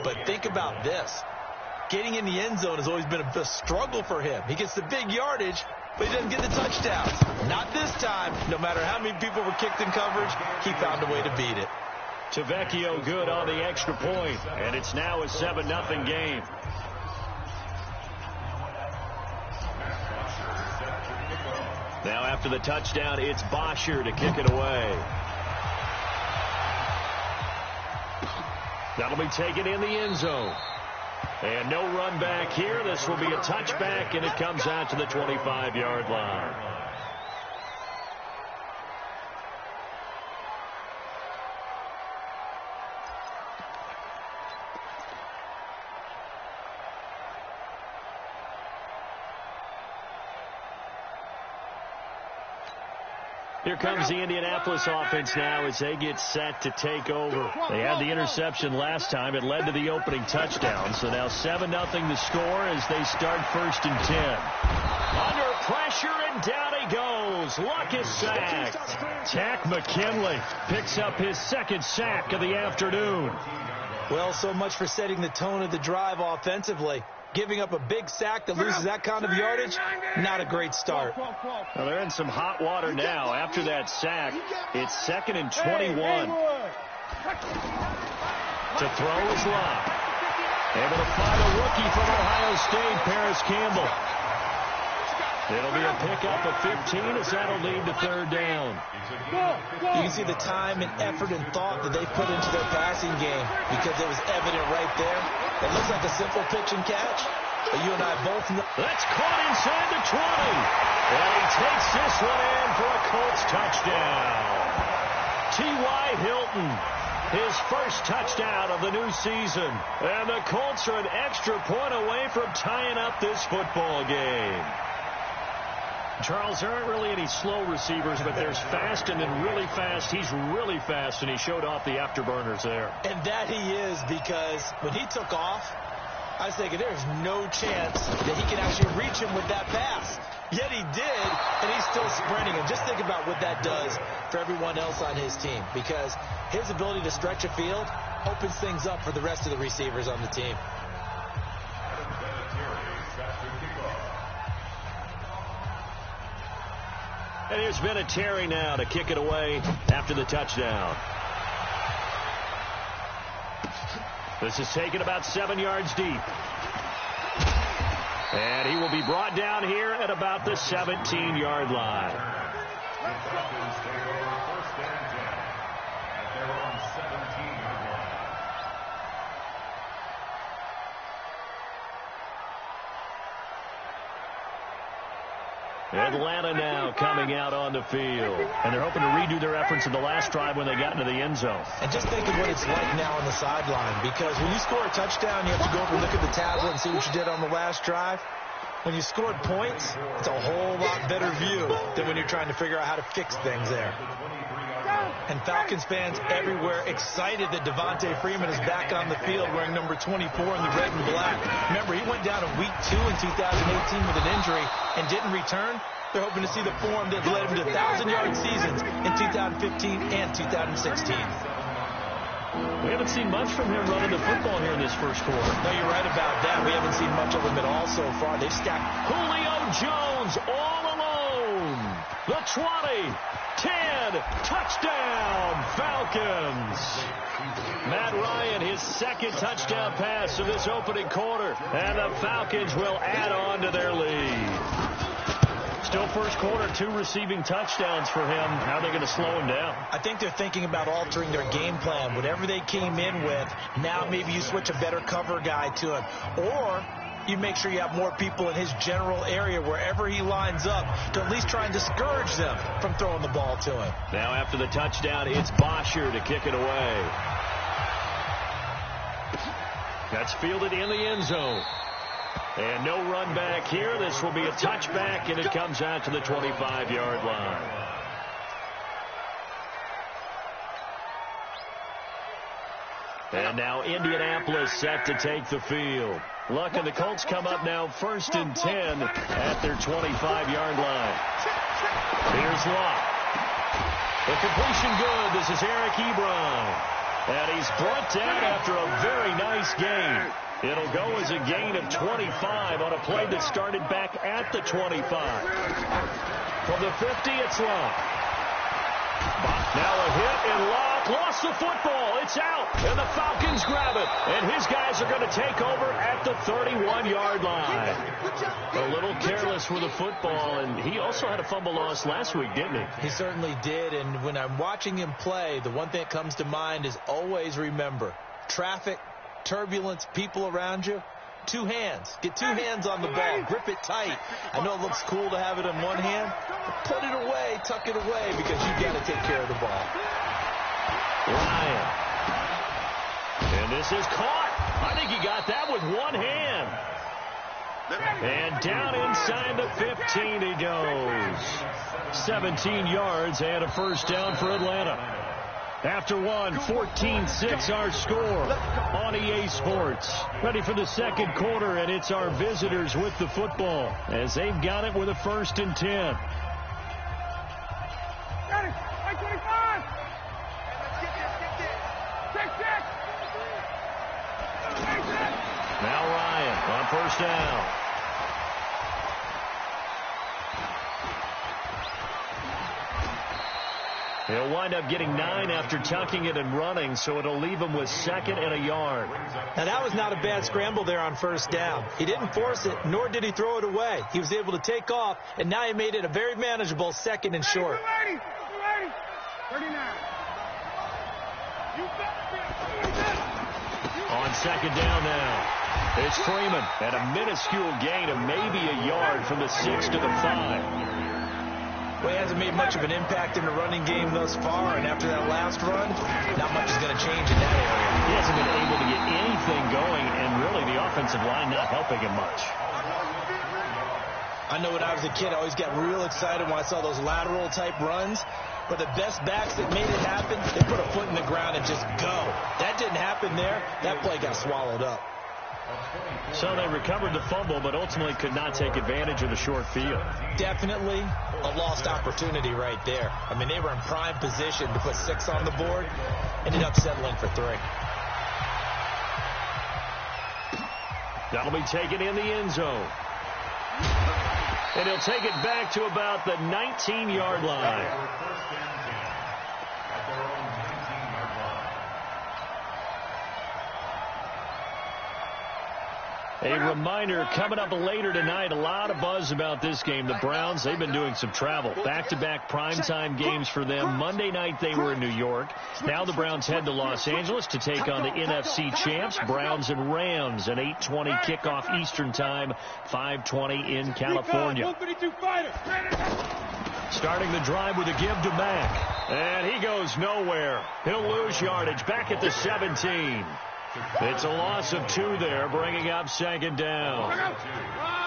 But think about this. Getting in the end zone has always been a struggle for him. He gets the big yardage, but he doesn't get the touchdowns. Not this time. No matter how many people were kicked in coverage, he found a way to beat it. Tavecchio good on the extra point, and it's now a 7-0 game. Now after the touchdown, it's Bosher to kick it away. That'll be taken in the end zone. And no run back here. This will be a touchback, and it comes out to the 25-yard line. Here comes the Indianapolis offense now as they get set to take over. They had the interception last time. It led to the opening touchdown. So now 7-0 the score as they start 1st and 10. Under pressure, and down he goes. Luck is sacked. Tack McKinley picks up his 2nd sack of the afternoon. Well, so much for setting the tone of the drive offensively. Giving up a big sack that loses that kind of yardage, not a great start. Well, they're in some hot water now. After that sack, it's 2nd and 21. To throw is Lott. Able to find a rookie from Ohio State, Paris Campbell. It'll be a pickup of 15 as that'll lead to 3rd down. You can see the time and effort and thought that they put into their passing game because it was evident right there. It looks like a simple pitch and catch, but you and I both know. That's caught inside the 20. And he takes this one in for a Colts touchdown. T.Y. Hilton, his 1st touchdown of the new season. And the Colts are an extra point away from tying up this football game. Charles, there aren't really any slow receivers, but there's fast and then really fast. He's really fast, and he showed off the afterburners there. And that he is, because when he took off, I was thinking there's no chance that he can actually reach him with that pass. Yet he did, and he's still sprinting. And just think about what that does for everyone else on his team, because his ability to stretch a field opens things up for the rest of the receivers on the team. And here's Vinatieri now to kick it away after the touchdown. This is taken about 7 yards deep. And he will be brought down here at about the 17-yard line. Atlanta now coming out on the field. And they're hoping to redo their efforts in the last drive when they got into the end zone. And just think of what it's like now on the sideline, because when you score a touchdown, you have to go over and look at the tablet and see what you did on the last drive. When you scored points, it's a whole lot better view than when you're trying to figure out how to fix things there. And Falcons fans everywhere excited that Devontae Freeman is back on the field wearing number 24 in the red and black. Remember, he went down in week 2 in 2018 with an injury and didn't return. They're hoping to see the form that led him to 1,000-yard seasons in 2015 and 2016. We haven't seen much from him running the football here in this first quarter. No, you're right about that. We haven't seen much of him at all so far. They've stacked Julio Jones all alone. The 20, 10, touchdown, Falcons. Matt Ryan, his 2nd touchdown pass of this opening quarter. And the Falcons will add on to their lead. Still first quarter, 2 receiving touchdowns for him. How are they going to slow him down? I think they're thinking about altering their game plan. Whatever they came in with, now maybe you switch a better cover guy to him. Or you make sure you have more people in his general area wherever he lines up to at least try and discourage them from throwing the ball to him. Now after the touchdown, it's Bosher to kick it away. That's fielded in the end zone. And no run back here. This will be a touchback, and it comes out to the 25-yard line. And now Indianapolis set to take the field. Luck and the Colts come up now 1st and 10 at their 25-yard line. Here's Lott. The completion good. This is Eric Ebron. And he's brought down after a very nice gain. It'll go as a gain of 25 on a play that started back at the 25. From the 50, it's Locke. Now a hit, and Locke lost the football. It's out, and the Falcons grab it. And his guys are going to take over at the 31-yard line. A little careless with the football, and he also had a fumble loss last week, didn't he? He certainly did, and when I'm watching him play, the one thing that comes to mind is always remember, traffic, turbulence, people around you, two hands. Get two hands on the ball. Grip it tight. I know it looks cool to have it in one hand, but put it away, tuck it away, because you've got to take care of the ball. Ryan. And this is caught. I think he got that with one hand. And down inside the 15 he goes. 17 yards and a first down for Atlanta. After one, 14-6 our score on EA Sports. Ready for the second quarter, and it's our visitors with the football as they've got it with a 1st and 10. Now Ryan on first down. He'll wind up getting 9 after tucking it and running, so it'll leave him with 2nd and a yard. Now, that was not a bad scramble there on first down. He didn't force it, nor did he throw it away. He was able to take off, and now he made it a very manageable 2nd and short. 39. On 2nd down now, it's Freeman at a minuscule gain of maybe a yard from the 6 to the 5. Well, he hasn't made much of an impact in the running game thus far, and after that last run, not much is going to change in that area. He hasn't been able to get anything going, and really the offensive line not helping him much. I know when I was a kid, I always got real excited when I saw those lateral-type runs, but the best backs that made it happen, they put a foot in the ground and just go. That didn't happen there. That play got swallowed up. So they recovered the fumble, but ultimately could not take advantage of the short field. Definitely a lost opportunity right there. I mean, they were in prime position to put 6 on the board. Ended up settling for 3. That'll be taken in the end zone. And he'll take it back to about the 19-yard line. A reminder, coming up later tonight, a lot of buzz about this game. The Browns, they've been doing some travel. Back-to-back primetime games for them. Monday night, they were in New York. Now the Browns head to Los Angeles to take on the NFC champs, Browns and Rams, an 8:20 kickoff Eastern time, 5:20 in California. Starting the drive with a give to Mack. And he goes nowhere. He'll lose yardage back at the 17. It's a loss of 2 there, bringing up 2nd down.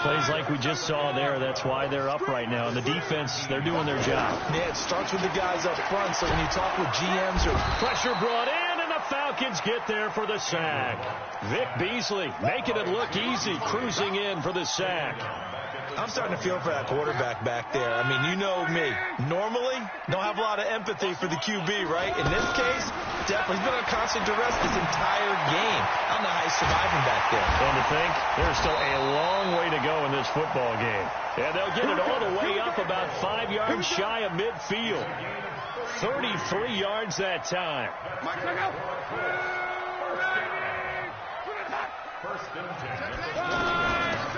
Plays like we just saw there, that's why they're up right now. And the defense, they're doing their job. Yeah, it starts with the guys up front, so when you talk with GMs or... Pressure brought in, and the Falcons get there for the sack. Vic Beasley making it look easy, cruising in for the sack. I'm starting to feel for that quarterback back there. I mean, you know me. Normally, don't have a lot of empathy for the QB, right? In this case, definitely. He's been on constant duress this entire game. I don't know how he's surviving back there. And to think, there's still a long way to go in this football game. And they'll get it all the way up about 5 yards shy of midfield. 33 yards that time.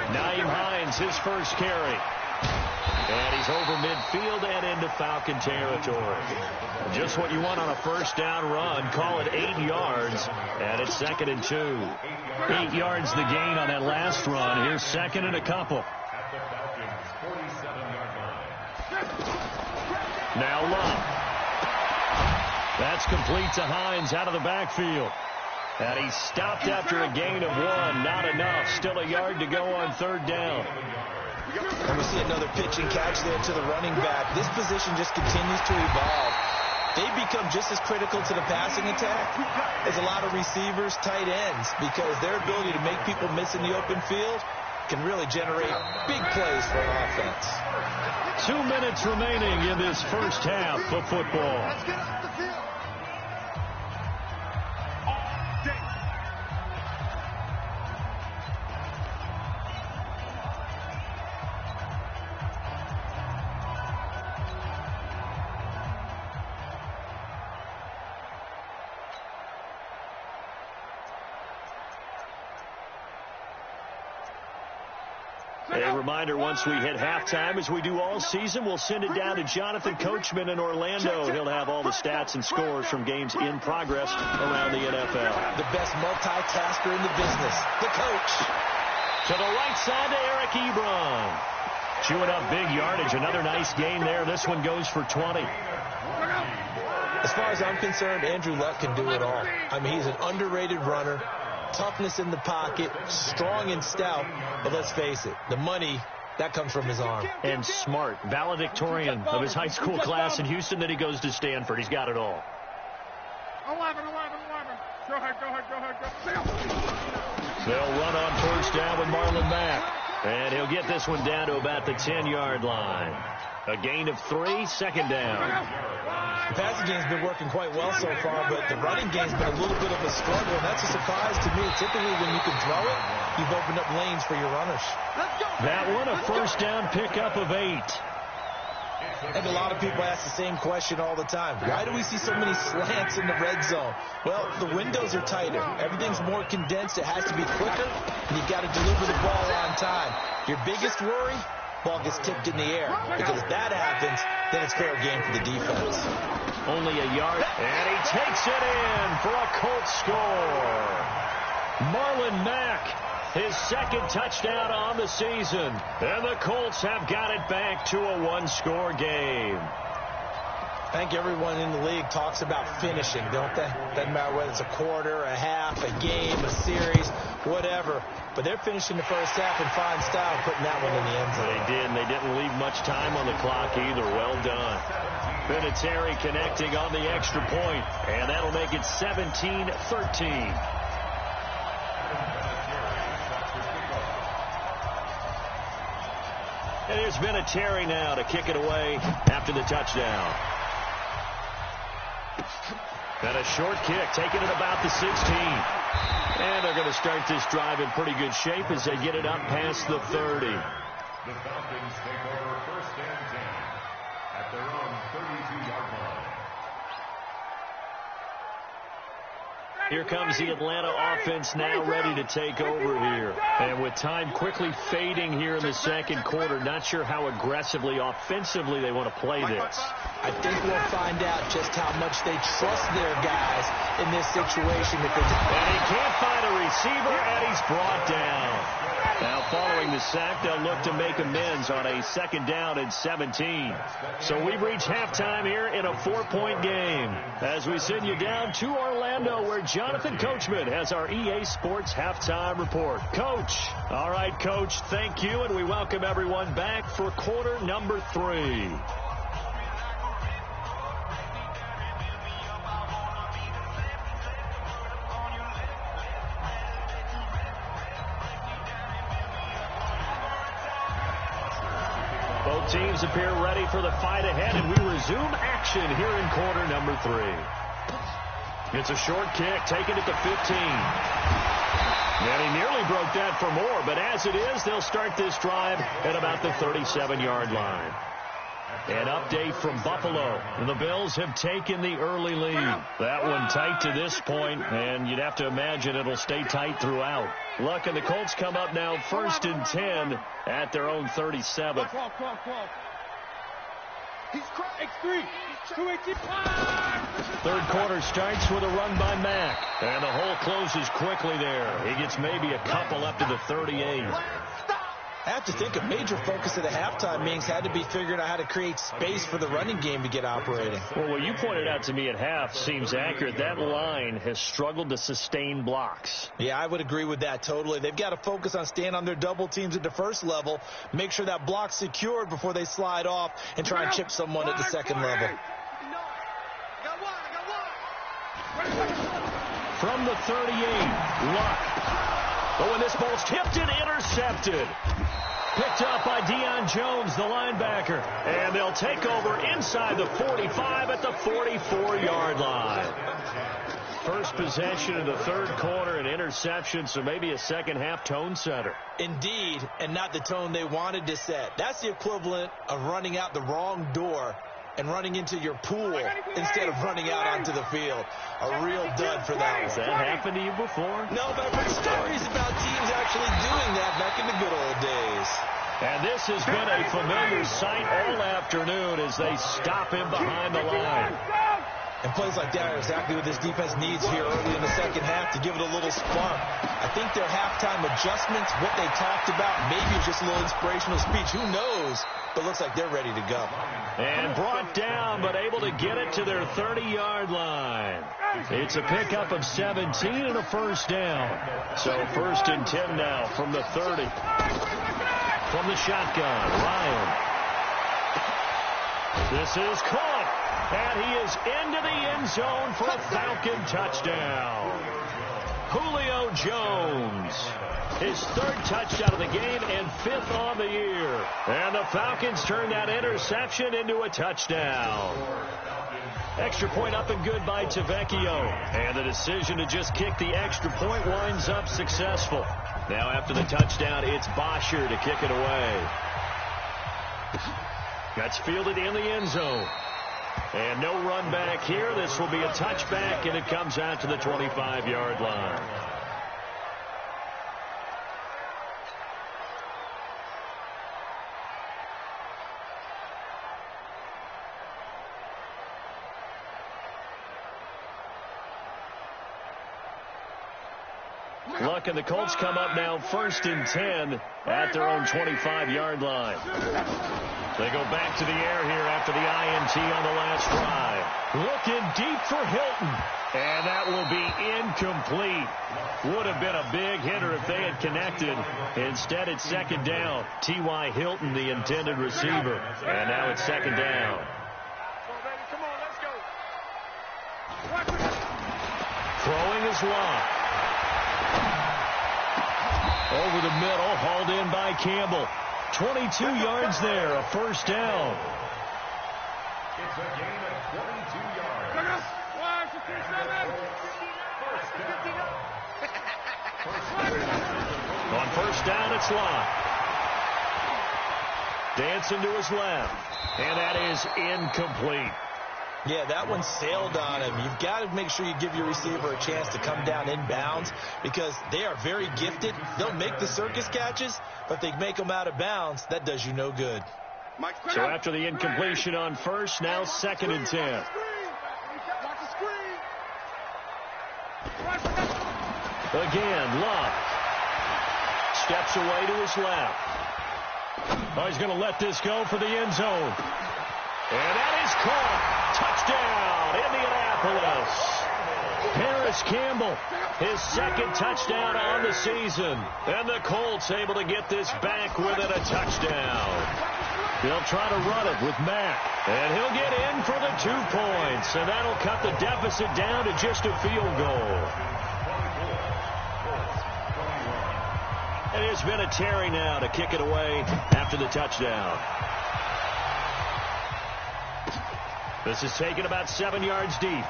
Naeem Hines, his first carry. And he's over midfield and into Falcon territory. Just what you want on a first down run. Call it 8 yards. And it's 2nd and 2. 8 yards the gain on that last run. Here's 2nd and a couple. Now Love. That's complete to Hines out of the backfield. And he stopped after a gain of 1. Not enough. Still a yard to go on 3rd down. And we see another pitch and catch there to the running back. This position just continues to evolve. They become just as critical to the passing attack as a lot of receivers, tight ends, because their ability to make people miss in the open field can really generate big plays for an offense. 2 minutes remaining in this first half of football. A reminder, once we hit halftime, as we do all season, we'll send it down to Jonathan Coachman in Orlando. He'll have all the stats and scores from games in progress around the NFL. The best multitasker in the business, the coach. To the right side to Eric Ebron. Chewing up big yardage. Another nice gain there. This one goes for 20. As far as I'm concerned, Andrew Luck can do it all. I mean, he's an underrated runner. Toughness in the pocket, strong and stout. But let's face it, the money, that comes from his arm. And smart. Valedictorian of his high school class in Houston. Then he goes to Stanford. He's got it all. 11. Go ahead. They'll run on first down with Marlon Mack. And he'll get this one down to about the 10-yard line. A gain of 3, second down. The passing game's been working quite well so far, but the running game's been a little bit of a struggle, and that's a surprise to me. Typically, when you can throw it, you've opened up lanes for your runners. That one, a first down pickup of 8. I think a lot of people ask the same question all the time. Why do we see so many slants in the red zone? Well, the windows are tighter. Everything's more condensed. It has to be quicker, and you've got to deliver the ball on time. Your biggest worry? Ball gets tipped in the air. Because if that happens, then it's fair game for the defense. Only a yard, and he takes it in for a Colts score. Marlon Mack, his second touchdown on the season. And the Colts have got it back to a one-score game. I think everyone in the league talks about finishing, don't they? Doesn't matter whether it's a quarter, a half, a game, a series, whatever. But they're finishing the first half in fine style, putting that one in the end zone. They did, and they didn't leave much time on the clock either. Well done. Vinatieri connecting on the extra point, and that'll make it 17-13. And here's Vinatieri now to kick it away after the touchdown. And a short kick, taking it about the 16. And they're going to start this drive in pretty good shape as they get it up past the 30. The Falcons take over first and 10 at their own 32-yard line. Here comes the Atlanta offense now ready to take over here. And with time quickly fading here in the second quarter, not sure how aggressively, offensively they want to play this. I think we'll find out just how much they trust their guys in this situation. And he can't find a receiver, and he's brought down. Now, following the sack, they'll look to make amends on a second down and 17. So we've reached halftime here in a 4-point game. As we send you down to Orlando, where Jonathan Coachman has our EA Sports halftime report. Coach. All right, Coach, thank you, and we welcome everyone back for quarter number 3. Both teams appear ready for the fight ahead, and we resume action here in quarter number 3. It's a short kick, taken at the 15. And he nearly broke that for more, but as it is, they'll start this drive at about the 37-yard line. An update from Buffalo. The Bills have taken the early lead. That one tight to this point, and you'd have to imagine it'll stay tight throughout. Luck and the Colts come up now first and 10 at their own 37. Third quarter starts with a run by Mack. And the hole closes quickly there. He gets maybe a couple up to the 38. I have to think a major focus of the halftime meetings had to be figuring out how to create space for the running game to get operating. Well, what you pointed out to me at half seems accurate. That line has struggled to sustain blocks. Yeah, I would agree with that totally. They've got to focus on staying on their double teams at the first level, make sure that block's secured before they slide off and try and chip someone at the second level. From the 38, Luck. But when this ball's tipped and intercepted. Picked up by Deion Jones, the linebacker. And they'll take over inside the 45 at the 44-yard line. First possession in the third quarter, an interception, so maybe a second-half tone setter. Indeed, and not the tone they wanted to set. That's the equivalent of running out the wrong door and running into your pool instead of running out onto the field. A real dud for that one. Has that happened to you before? No, but I've heard stories about teams actually doing that back in the good old days. And this has been a familiar sight all afternoon as they stop him behind the line. And plays like that are exactly what this defense needs here early in the second half to give it a little spark. I think their halftime adjustments, what they talked about, maybe it's just a little inspirational speech. Who knows? But it looks like they're ready to go. And brought down, but able to get it to their 30-yard line. It's a pickup of 17 and a first down. So 1st and 10 now from the 30. From the shotgun, Ryan. This is caught. And he is into the end zone for a Falcon touchdown. Julio Jones, his 3rd touchdown of the game and 5th on the year. And the Falcons turn that interception into a touchdown. Extra point up and good by Tavecchio. And the decision to just kick the extra point winds up successful. Now after the touchdown, it's Bosher to kick it away. That's fielded in the end zone. And no run back here. This will be a touchback, and it comes out to the 25-yard line. Luck and the Colts come up now 1st and 10 at their own 25-yard line. They go back to the air here after the INT on the last drive. Looking deep for Hilton. And that will be incomplete. Would have been a big hitter if they had connected. Instead, it's 2nd down. T.Y. Hilton, the intended receiver. And now it's 2nd down. Come on, let's go. Throwing is Locke. Over the middle, hauled in by Campbell. 22 yards there, a first down. It's a gain of 22 yards. First down. On first down, it's Locke. Dancing to his left. And that is incomplete. Yeah, that one sailed on him. You've got to make sure you give your receiver a chance to come down inbounds because they are very gifted. They'll make the circus catches, but if they make them out of bounds, that does you no good. So after the incompletion on first, now 2nd and 10. Again, Locke steps away to his left. Oh, he's going to let this go for the end zone. And that is caught. Touchdown, Indianapolis. Harris Campbell, his 2nd touchdown on the season. And the Colts able to get this back within a touchdown. They'll try to run it with Mack. And he'll get in for the 2 points. And that'll cut the deficit down to just a field goal. And it's been a Terry now to kick it away after the touchdown. This is taken about 7 yards deep.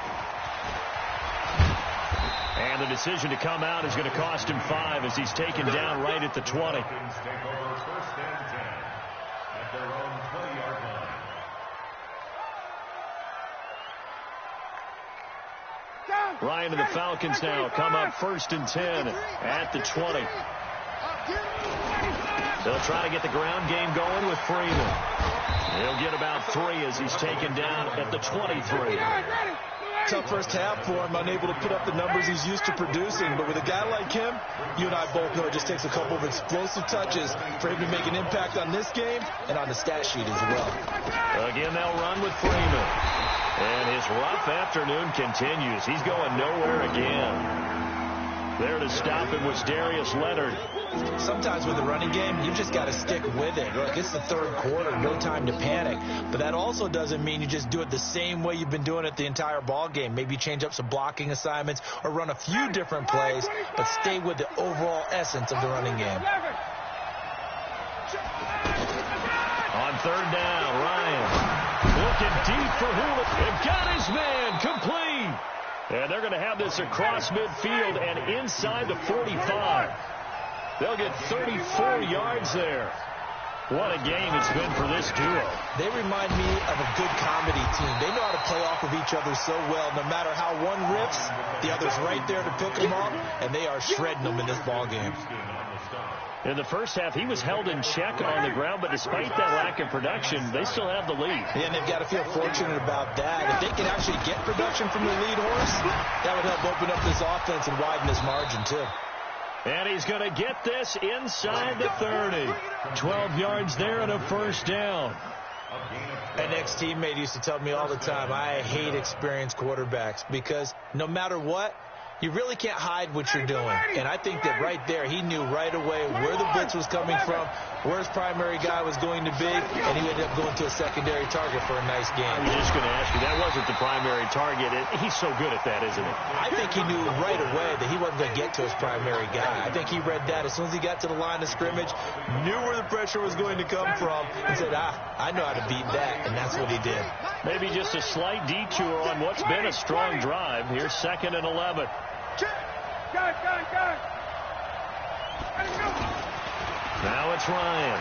And the decision to come out is going to cost him 5 as he's taken down right at the 20. Take over 1st and 10 at their own 20-yard line. Ryan and the Falcons now come up 1st and 10 at the 20. They'll try to get the ground game going with Freeman. He'll get about 3 as he's taken down at the 23. Tough first half for him, unable to put up the numbers he's used to producing. But with a guy like him, you and I both know it just takes a couple of explosive touches for him to make an impact on this game and on the stat sheet as well. Again, they'll run with Freeman. And his rough afternoon continues. He's going nowhere again. There to stop him was Darius Leonard. Sometimes with the running game, you just got to stick with it. Look, it's the 3rd quarter, no time to panic. But that also doesn't mean you just do it the same way you've been doing it the entire ball game. Maybe change up some blocking assignments or run a few different plays, but stay with the overall essence of the running game. On 3rd down, Ryan looking deep for Hula. And got his man complete. And they're going to have this across midfield and inside the 45. They'll get 34 yards there. What a game it's been for this duo. They remind me of a good comedy team. They know how to play off of each other so well. No matter how one rips, the other's right there to pick them up, and they are shredding them in this ballgame. In the first half, he was held in check on the ground, but despite that lack of production, they still have the lead. Yeah, and they've got to feel fortunate about that. If they can actually get production from the lead horse, that would help open up this offense and widen this margin, too. And he's going to get this inside the 30. 12 yards there and a first down. An ex-teammate used to tell me all the time, I hate experienced quarterbacks because no matter what, you really can't hide what you're doing. And I think that right there, he knew right away where the blitz was coming from, where his primary guy was going to be, and he ended up going to a secondary target for a nice game. I was just going to ask you, that wasn't the primary target. He's so good at that, isn't he? I think he knew right away that he wasn't going to get to his primary guy. I think he read that as soon as he got to the line of scrimmage, knew where the pressure was going to come from, and said, I know how to beat that, and that's what he did. Maybe just a slight detour on what's been a strong drive. Here's 2nd and 11. Now it's Ryan.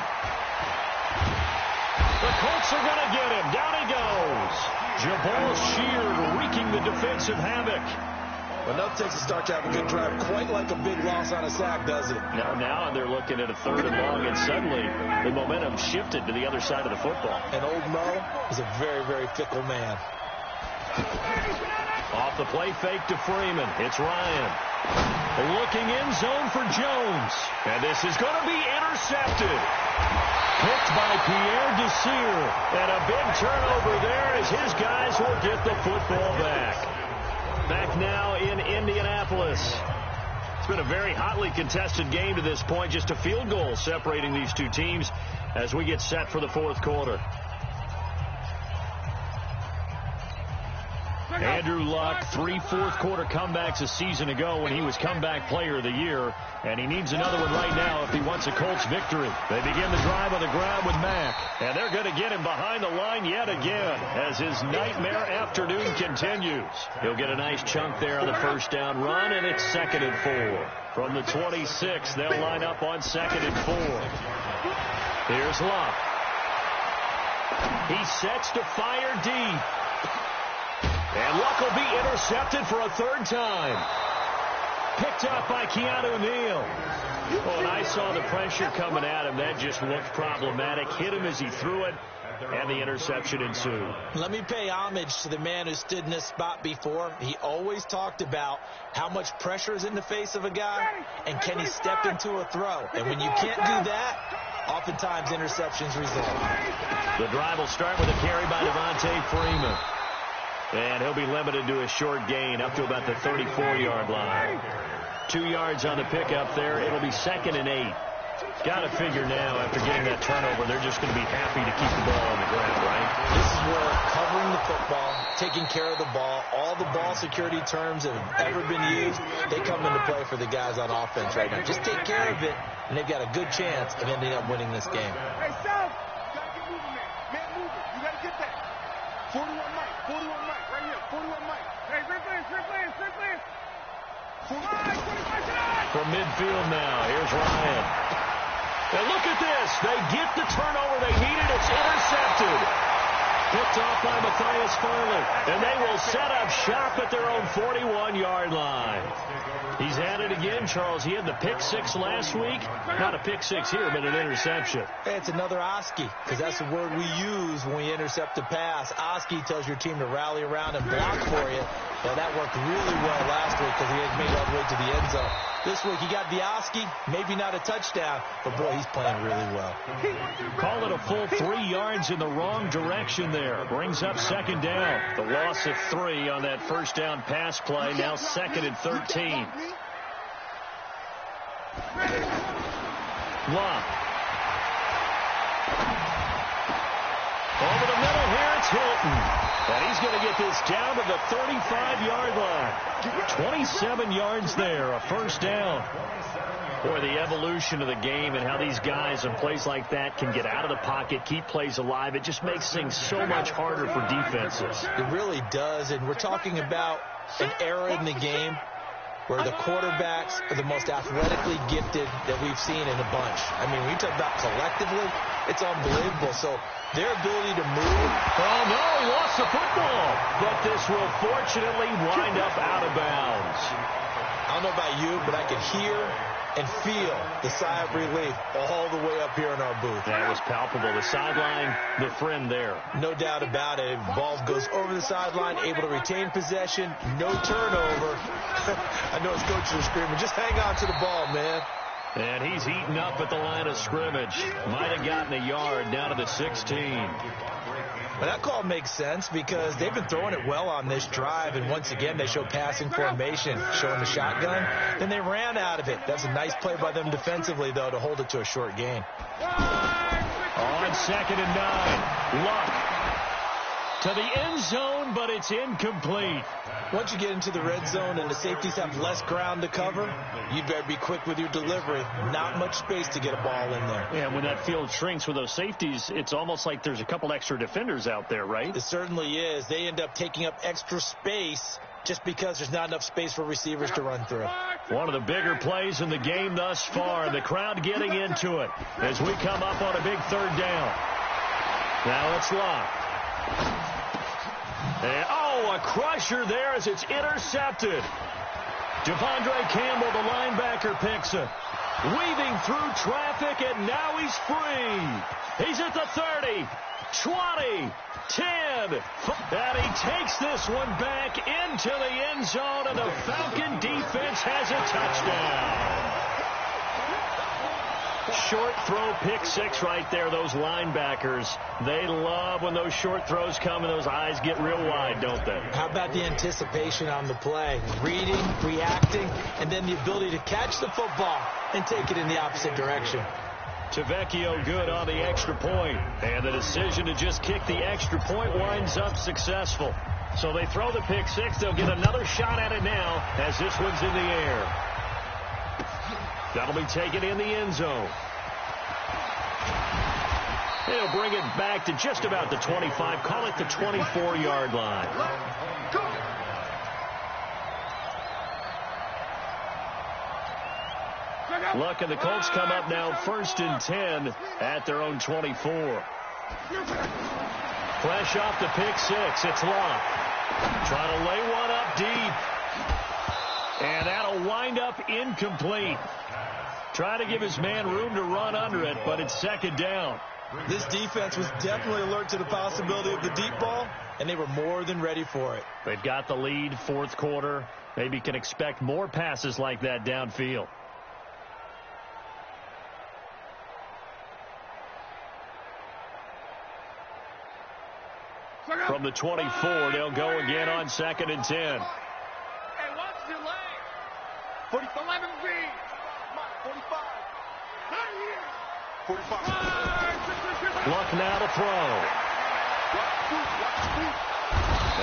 The Colts are going to get him. Down he goes. Jabal Sheard wreaking the defensive havoc. Well, nothing takes a start to have a good drive quite like a big loss on a sack, does it? Now they're looking at a 3rd and long, and suddenly the momentum shifted to the other side of the football. And old Mo is a very, very fickle man. Off the play fake to Freeman. It's Ryan. Looking in zone for Jones. And this is going to be intercepted. Picked by Pierre Desir. And a big turnover there as his guys will get the football back. Back now in Indianapolis. It's been a very hotly contested game to this point. Just a field goal separating these two teams as we get set for the 4th quarter. Andrew Luck, 3 fourth-quarter comebacks a season ago when he was comeback player of the year, and he needs another one right now if he wants a Colts victory. They begin the drive on the ground with Mack, and they're going to get him behind the line yet again as his nightmare afternoon continues. He'll get a nice chunk there on the first down run, and it's 2nd and 4. From the 26, they'll line up on 2nd and 4. Here's Luck. He sets to fire deep. And Luck will be intercepted for a 3rd time. Picked up by Keanu Neal. Oh, and I saw the pressure coming at him. That just looked problematic. Hit him as he threw it, and the interception ensued. Let me pay homage to the man who stood in this spot before. He always talked about how much pressure is in the face of a guy, and can he step into a throw. And when you can't do that, oftentimes interceptions result. The drive will start with a carry by Devontae Freeman. And he'll be limited to a short gain up to about the 34-yard line. 2 yards on the pickup there. It'll be 2nd and 8. Got to figure now, after getting that turnover, they're just going to be happy to keep the ball on the ground, right? This is where covering the football, taking care of the ball, all the ball security terms that have ever been used, they come into play for the guys on offense right now. Just take care of it, and they've got a good chance of ending up winning this game. Hey, South, you got to get moving, man. Man, moving. You got to get that. 41 Mike, 41 Mike, right here, 41 Mike. Hey, straight play. From midfield now, here's Ryan. And look at this. They get the turnover they needed. It's intercepted. Picked off by Matthias Farley. And they will set up shop at their own 41-yard line. He's at it again, Charles. He had the pick 6 last week. Not a pick 6 here, but an interception. Hey, it's another Oski, because that's the word we use when we intercept a pass. Oski tells your team to rally around and block for you. Well, that worked really well last week because he had made it all the way to the end zone. This week he got the Oski, maybe not a touchdown, but boy, he's playing really well. Call it a full 3 yards in the wrong direction there. Brings up 2nd down. The loss of 3 on that first down pass play. Now 2nd and 13. Luck. Over the middle here, it's Hilton. And he's going to get this down to the 35-yard line. 27 yards there, a first down. Boy, the evolution of the game and how these guys in plays like that can get out of the pocket, keep plays alive, it just makes things so much harder for defenses. It really does, and we're talking about an era in the game where the quarterbacks are the most athletically gifted that we've seen in a bunch. I mean, when you talk about collectively, It's unbelievable. So their ability to move. Oh, no, he lost the football. But this will fortunately wind up out of bounds. I don't know about you, but I can hear and feel the sigh of relief all the way up here in our booth. That was palpable. The sideline, the friend there. No doubt about it. Ball goes over the sideline, able to retain possession, no turnover. I know his coaches are screaming, just hang on to the ball, man. And he's eaten up at the line of scrimmage. Might have gotten a yard down to the 16. But that call makes sense because they've been throwing it well on this drive, and once again they show passing formation, showing the shotgun. Then they ran out of it. That's a nice play by them defensively, though, to hold it to a short gain. On 2nd and 9, Luck to the end zone, but it's incomplete. Once you get into the red zone and the safeties have less ground to cover, you better be quick with your delivery. Not much space to get a ball in there. Yeah, when that field shrinks with those safeties, it's almost like there's a couple extra defenders out there, right? It certainly is. They end up taking up extra space just because there's not enough space for receivers to run through. One of the bigger plays in the game thus far. The crowd getting into it as we come up on a big 3rd down. Now it's Luck. And, a crusher there as it's intercepted. Devondre Campbell, the linebacker, picks it. Weaving through traffic, and now he's free. He's at the 30, 20, 10. And he takes this one back into the end zone, and the Falcon defense has a touchdown. Short throw, pick 6 right there, those linebackers. They love when those short throws come and those eyes get real wide, don't they? How about the anticipation on the play? Reading, reacting, and then the ability to catch the football and take it in the opposite direction. Tavecchio good on the extra point, and the decision to just kick the extra point winds up successful. So they throw the pick 6. They'll get another shot at it now as this one's in the air. That'll be taken in the end zone. They'll bring it back to just about the 25. Call it the 24-yard line. Luck and the Colts come up now 1st and 10 at their own 24. Fresh off the pick 6. It's Luck. Trying to lay one up deep. And that'll wind up incomplete. Trying to give his man room to run under it, but it's 2nd down. This defense was definitely alert to the possibility of the deep ball, and they were more than ready for it. They've got the lead, 4th quarter. Maybe can expect more passes like that downfield. From the 24, they'll go again on 2nd and 10. Hey, watch your leg. 45. 11 B. 45. 45. Luck now to throw.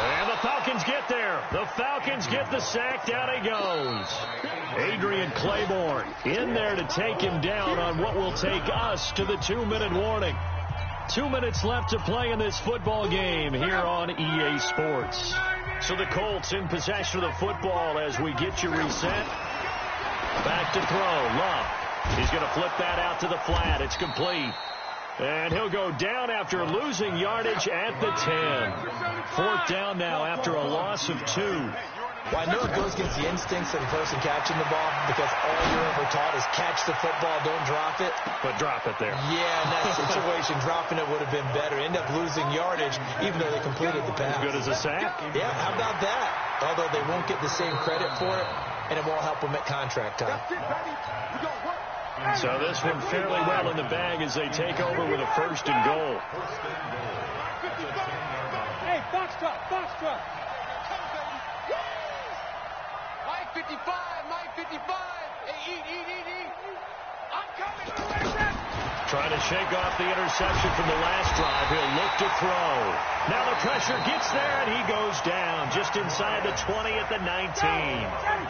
And the Falcons get there. The Falcons get the sack. Down he goes. Adrian Claiborne in there to take him down on what will take us to the 2-minute warning. 2 minutes left to play in this football game here on EA Sports. So the Colts in possession of the football as we get you reset. Back to throw. Luck. He's going to flip that out to the flat. It's complete. And he'll go down after losing yardage at the 10. 4th down now after a loss of 2. Well, I know it goes against the instincts of the person catching the ball because all you're ever taught is catch the football, don't drop it. But drop it there. Yeah, in that situation, dropping it would have been better. End up losing yardage even though they completed the pass. As good as a sack. Yeah, how about that? Although they won't get the same credit for it, and it won't help them at contract time. So this one fairly well in the bag as they take over with a 1st and goal. Hey, box truck. Mike 55. Hey, eat. I'm coming. Trying to shake off the interception from the last drive. He'll look to throw. Now the pressure gets there, and he goes down just inside the 20 at the 19.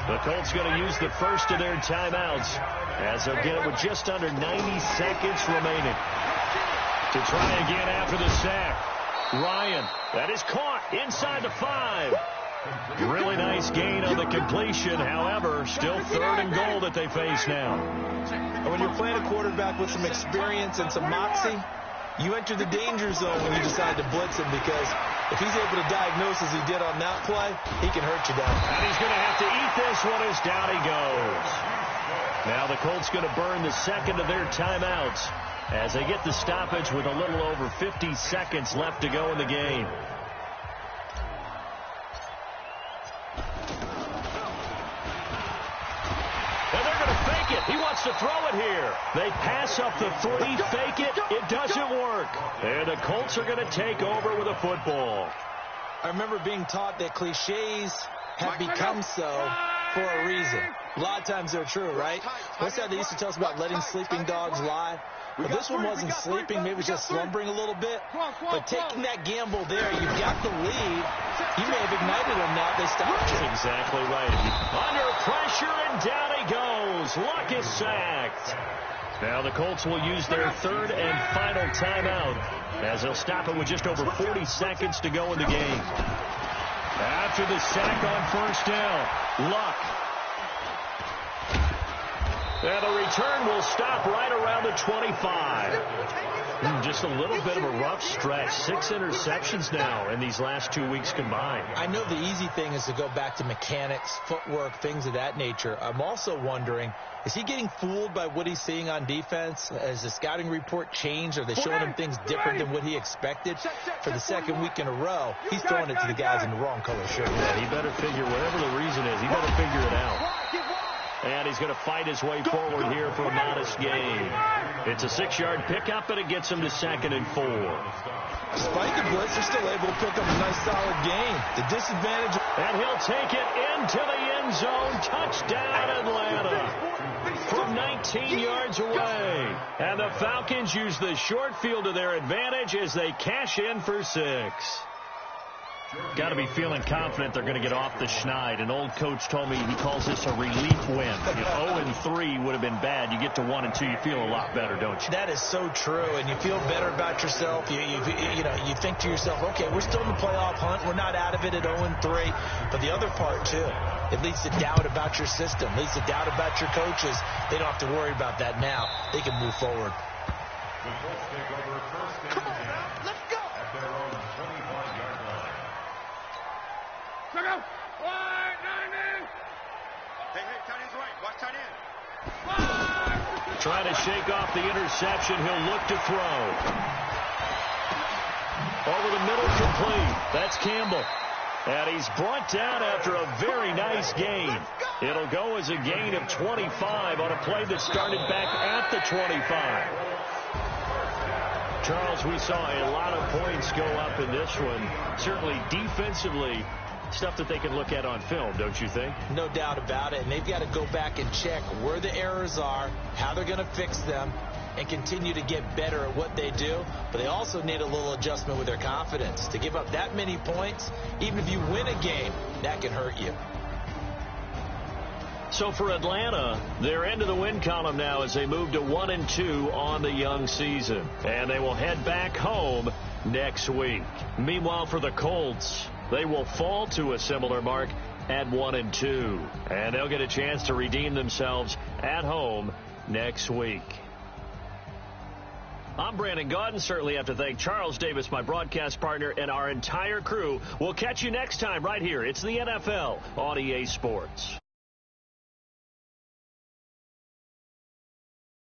The Colts going to use the first of their timeouts as they'll get it with just under 90 seconds remaining. To try again after the sack. Ryan, that is caught inside the 5. Really nice gain on the completion. However, still 3rd and goal that they face now. And when you're playing a quarterback with some experience and some moxie, You enter the danger zone when you decide to blitz him, because if he's able to diagnose as he did on that play, he can hurt you down. And he's going to have to eat this one as down he goes. Now the Colts going to burn the second of their timeouts as they get the stoppage with a little over 50 seconds left to go in the game. And they're going to fake it. He wants to throw it here. They pass up the 3, fake it. It doesn't work. And the Colts are going to take over with a football. I remember being taught that cliches have become so for a reason. A lot of times they're true, right? What's that they used to tell us about letting sleeping dogs lie? But this one wasn't sleeping. Maybe it was just slumbering a little bit. But taking that gamble there, you've got the lead. You may have ignited them now. They stopped you. That's exactly right. Under pressure, and down he goes. Luck is sacked. Now the Colts will use their third and final timeout as they'll stop it with just over 40 seconds to go in the game. After the sack on first down, Luck. And the return will stop right around the 25. Just a little bit of a rough stretch. 6 interceptions now in these last 2 weeks combined. I know the easy thing is to go back to mechanics, footwork, things of that nature. I'm also wondering, is he getting fooled by what he's seeing on defense? Has the scouting report changed? Are they showing him things different than what he expected? For the second week in a row, he's throwing it to the guys in the wrong color shirt. Yeah, he better figure, whatever the reason is, he better figure it out. And he's going to fight his way forward here for a modest gain. It's a 6-yard pickup, and it gets him to 2nd and 4. Despite the blitz, they're still able to pick up a nice, solid gain. The disadvantage. And he'll take it into the end zone. Touchdown, Atlanta. From 19 yards away. And the Falcons use the short field to their advantage as they cash in for 6. Got to be feeling confident they're going to get off the schneid. An old coach told me he calls this a relief win. 0-3 would have been bad. You get to 1-2, you feel a lot better, don't you? That is so true, and you feel better about yourself. You think to yourself, okay, we're still in the playoff hunt. We're not out of it at 0-3. But the other part, too, it leads to doubt about your system, leads to doubt about your coaches. They don't have to worry about that now. They can move forward. The Colts take over first and 10 at their own 25-yard line. Check out. Wide, 90. Hey, tight end's right. Watch tight end. Trying to shake off the interception. He'll look to throw. Over the middle, complete. That's Campbell. And he's brought down after a very nice gain. It'll go as a gain of 25 on a play that started back at the 25. Charles, we saw a lot of points go up in this one. Certainly defensively, stuff that they can look at on film, don't you think? No doubt about it. And they've got to go back and check where the errors are, how they're going to fix them, and continue to get better at what they do. But they also need a little adjustment with their confidence. To give up that many points, even if you win a game, that can hurt you. So for Atlanta, they're into the win column now as they move to 1-2 on the young season. And they will head back home next week. Meanwhile, for the Colts, they will fall to a similar mark at 1-2. And they'll get a chance to redeem themselves at home next week. I'm Brandon Gaudin. Certainly have to thank Charles Davis, my broadcast partner, and our entire crew. We'll catch you next time right here. It's the NFL on EA Sports.